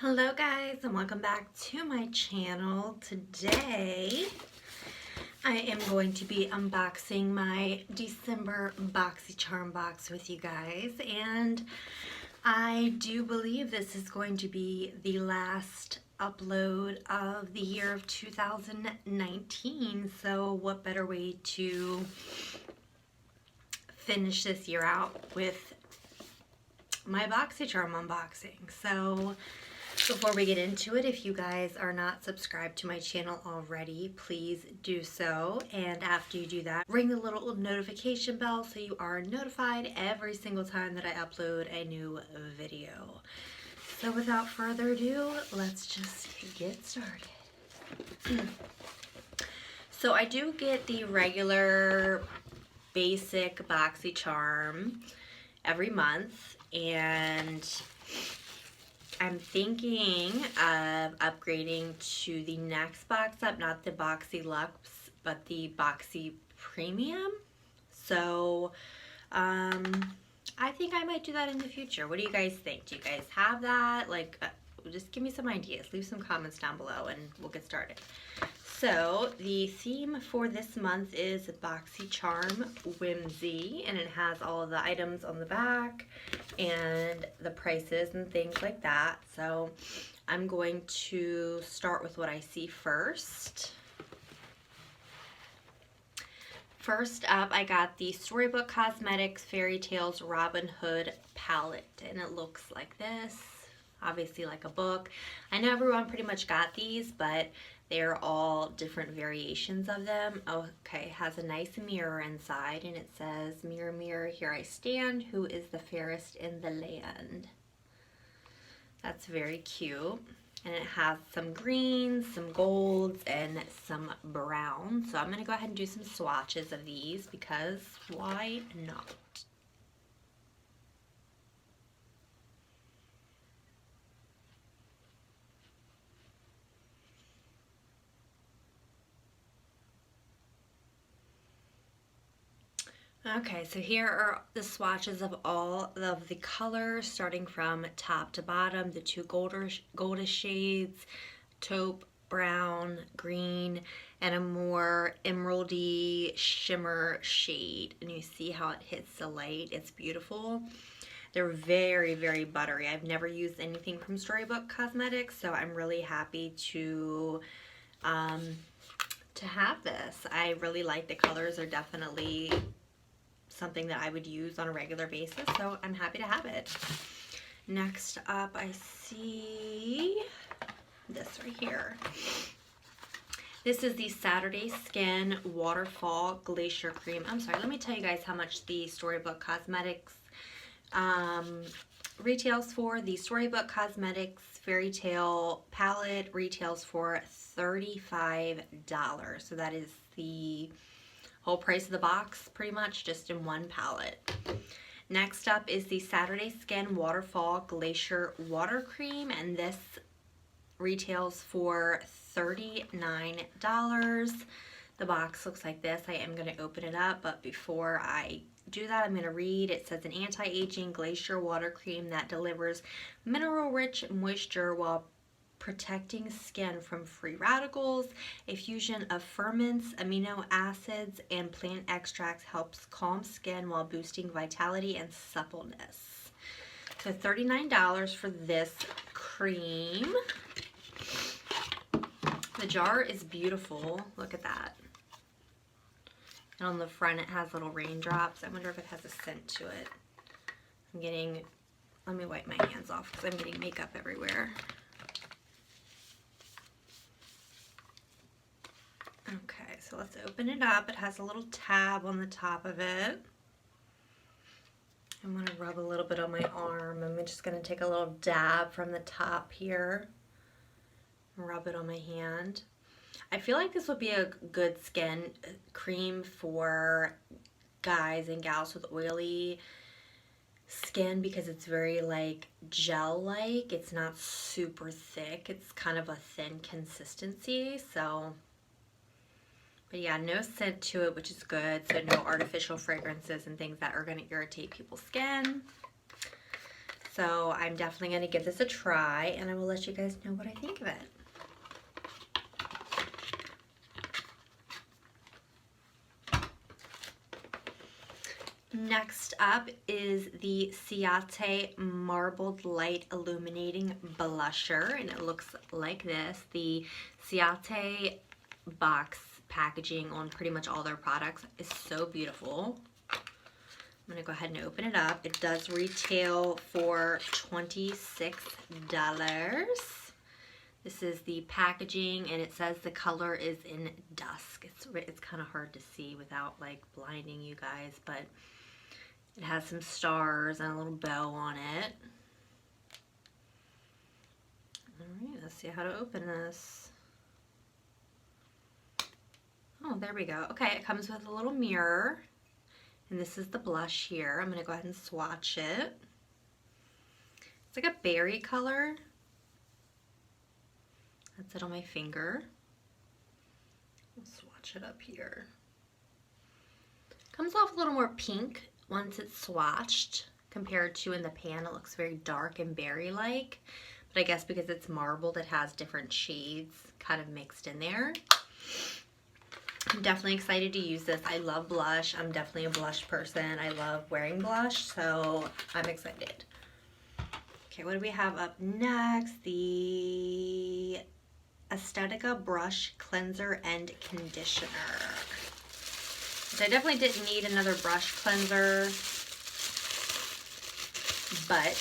Hello guys, and welcome back to my channel. Today I am going to be unboxing my December BoxyCharm box with you guys, and I do believe this is going to be the last upload of the year of 2019, so what better way to finish this year out with my BoxyCharm unboxing. So before we get into it, if you guys are not subscribed to my channel already, please do so. And after you do that, ring the little notification bell so you are notified every single time that I upload a new video. So without further ado, let's just get started. So I do get the regular basic BoxyCharm every month, and I'm thinking of upgrading to the next box up, not the Boxy Luxe, but the Boxy Premium. So I think I might do that in the future. What do you guys think? Do you guys have that? Like, just give me some ideas. Leave some comments down below and we'll get started. So the theme for this month is BoxyCharm Whimsy, and it has all of the items on the back and the prices and things like that. So I'm going to start with what I see first. First up, I got the Storybook Cosmetics Fairy Tales Robin Hood palette, and it looks like this, obviously like a book. I know everyone pretty much got these, but they're all different variations of them. Okay, it has a nice mirror inside, and it says, "Mirror, mirror, here I stand, who is the fairest in the land?" That's very cute. And it has some greens, some golds, and some browns. So I'm going to go ahead and do some swatches of these because why not? Okay, so here are the swatches of all of the colors, starting from top to bottom. The two goldish shades, taupe, brown, green, and a more emeraldy shimmer shade. And you see how it hits the light. It's beautiful. They're very, very buttery. I've never used anything from Storybook Cosmetics, so I'm really happy to have this. I really like the colors. Are definitely something that I would use on a regular basis, so I'm happy to have it. Next up, I see this right here. This is the Saturday Skin Waterfall Glacier Cream. I'm sorry, let me tell you guys how much the Storybook Cosmetics retails for. The Storybook Cosmetics Fairy Tale palette retails for $35. So that is the whole price of the box, pretty much, just in one palette. Next up is the Saturday Skin Waterfall Glacier Water Cream, and this retails for $39. The box looks like this. I am going to open it up, but before I do that, I'm going to read. It says, an anti-aging glacier water cream that delivers mineral-rich moisture while protecting skin from free radicals. A fusion of ferments, amino acids, and plant extracts helps calm skin while boosting vitality and suppleness. So $39 for this cream. The jar is beautiful. Look at that. And on the front it has little raindrops. I wonder if it has a scent to it. Let me wipe my hands off because I'm getting makeup everywhere. Okay, so let's open it up. It has a little tab on the top of it. I'm going to rub a little bit on my arm. I'm just going to take a little dab from the top here and rub it on my hand. I feel like this would be a good skin cream for guys and gals with oily skin because it's very like gel-like. It's not super thick. It's kind of a thin consistency, so... But yeah, no scent to it, which is good. So no artificial fragrances and things that are going to irritate people's skin. So I'm definitely going to give this a try, and I will let you guys know what I think of it. Next up is the Ciate Marbled Light Illuminating Blusher, and it looks like this. The Ciate box packaging on pretty much all their products is so beautiful. I'm going to go ahead and open it up. It does retail for $26. This is the packaging, and it says the color is in dusk. It's kind of hard to see without like blinding you guys, but it has some stars and a little bow on it. Alright, let's see how to open this. Oh, there we go. Okay, it comes with a little mirror. And this is the blush here. I'm going to go ahead and swatch it. It's like a berry color. That's it on my finger. I'll swatch it up here. Comes off a little more pink once it's swatched compared to in the pan. It looks very dark and berry-like. But I guess because it's marbled, it has different shades kind of mixed in there. I'm definitely excited to use this. I love blush. I'm definitely a blush person. I love wearing blush, so I'm excited. Okay, what do we have up next? The Aesthetica Brush Cleanser and Conditioner. So I definitely didn't need another brush cleanser, but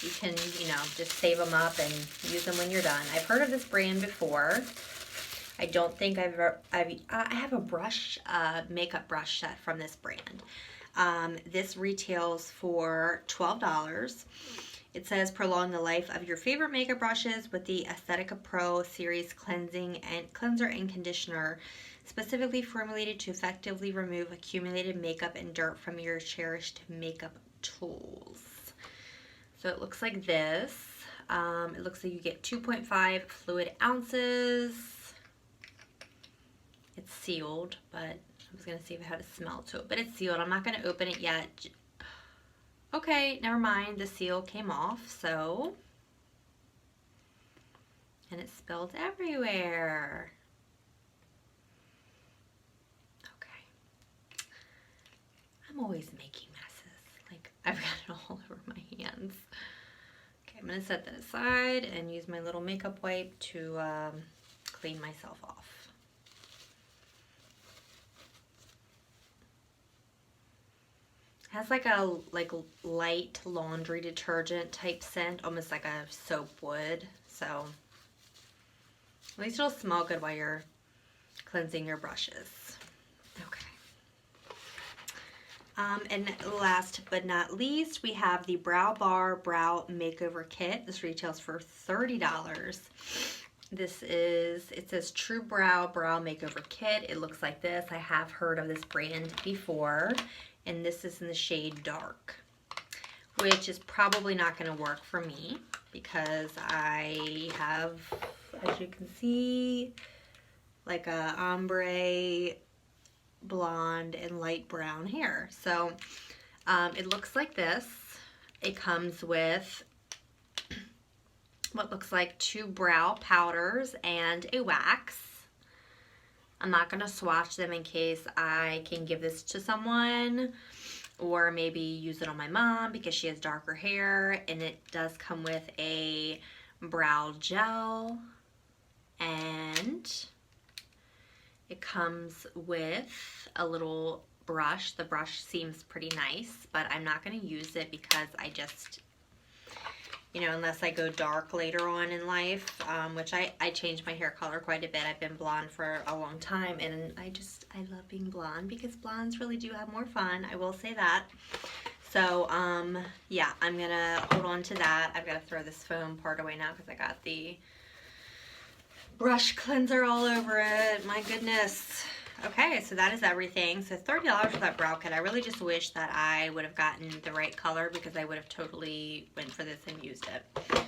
you can, you know, just save them up and use them when you're done. I've heard of this brand before. I don't think I have a brush, makeup brush set from this brand. This retails for $12. It says prolong the life of your favorite makeup brushes with the Aesthetica Pro Series Cleanser and Conditioner, specifically formulated to effectively remove accumulated makeup and dirt from your cherished makeup tools. So it looks like this. It looks like you get 2.5 fluid ounces. It's sealed, but I was going to see if it had a smell to it, but it's sealed. I'm not going to open it yet. Okay, never mind. The seal came off, so. And it spilled everywhere. Okay. I'm always making messes. Like, I've got it all over my hands. Okay, I'm going to set that aside and use my little makeup wipe to clean myself off. It has like a light laundry detergent type scent, almost like a soap would. So at least it'll smell good while you're cleansing your brushes. Okay. And last but not least, we have the Brow Bar Brow Makeover Kit. This retails for $30. This is, it says True Brow Makeover Kit. It looks like this. I have heard of this brand before. And this is in the shade Dark, which is probably not going to work for me because I have, as you can see, like a ombre, blonde, and light brown hair. So it looks like this. It comes with what looks like 2 brow powders and a wax. I'm not going to swatch them in case I can give this to someone or maybe use it on my mom because she has darker hair. And it does come with a brow gel, and it comes with a little brush. The brush seems pretty nice, but I'm not going to use it because I just, you know, unless I go dark later on in life, which I change my hair color quite a bit. I've been blonde for a long time, and I love being blonde because blondes really do have more fun. I will say that. So, yeah, I'm going to hold on to that. I've got to throw this foam part away now because I got the brush cleanser all over it. My goodness. Okay, so that is everything. So $30 for that brow kit. I really just wish that I would have gotten the right color because I would have totally went for this and used it.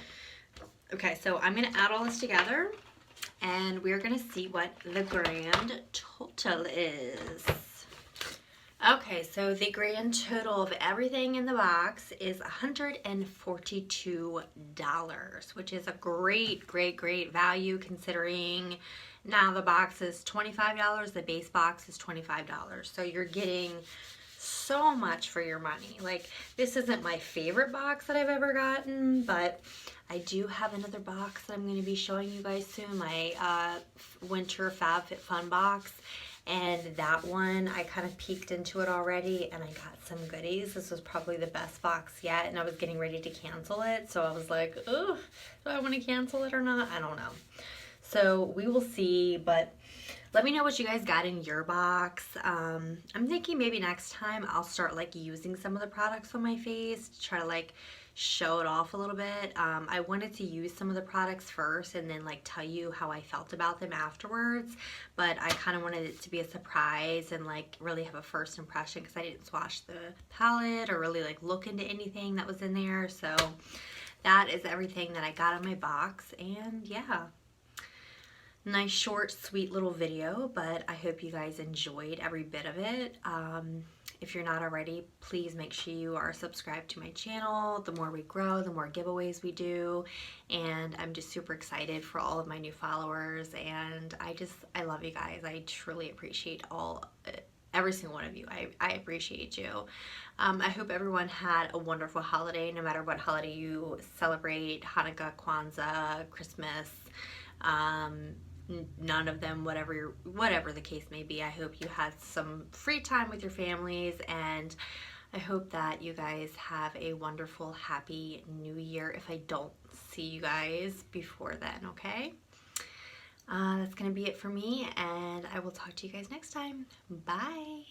Okay, so I'm going to add all this together and we're going to see what the grand total is. Okay, so the grand total of everything in the box is $142, which is a great, great, great value considering now the box is $25, the base box is $25. So you're getting so much for your money. Like, this isn't my favorite box that I've ever gotten, but I do have another box that I'm going to be showing you guys soon, my winter FabFitFun box. And that one, I kind of peeked into it already and I got some goodies. This was probably the best box yet, and I was getting ready to cancel it. So I was like, oh, do I want to cancel it or not? I don't know. So we will see, but let me know what you guys got in your box. I'm thinking maybe next time I'll start like using some of the products on my face to try to like show it off a little bit. I wanted to use some of the products first and then like tell you how I felt about them afterwards, but I kind of wanted it to be a surprise and like really have a first impression because I didn't swatch the palette or really like look into anything that was in there. So that is everything that I got in my box, and yeah. Nice short sweet little video, but I hope you guys enjoyed every bit of it. If you're not already, please make sure you are subscribed to my channel. The more we grow, the more giveaways we do, and I'm just super excited for all of my new followers, and I love you guys. I truly appreciate every single one of you. I appreciate you. I hope everyone had a wonderful holiday, no matter what holiday you celebrate, Hanukkah, Kwanzaa, Christmas, none of them, whatever the case may be. I hope you had some free time with your families, and I hope that you guys have a wonderful, happy new year if I don't see you guys before then, okay? That's gonna be it for me, and I will talk to you guys next time. Bye.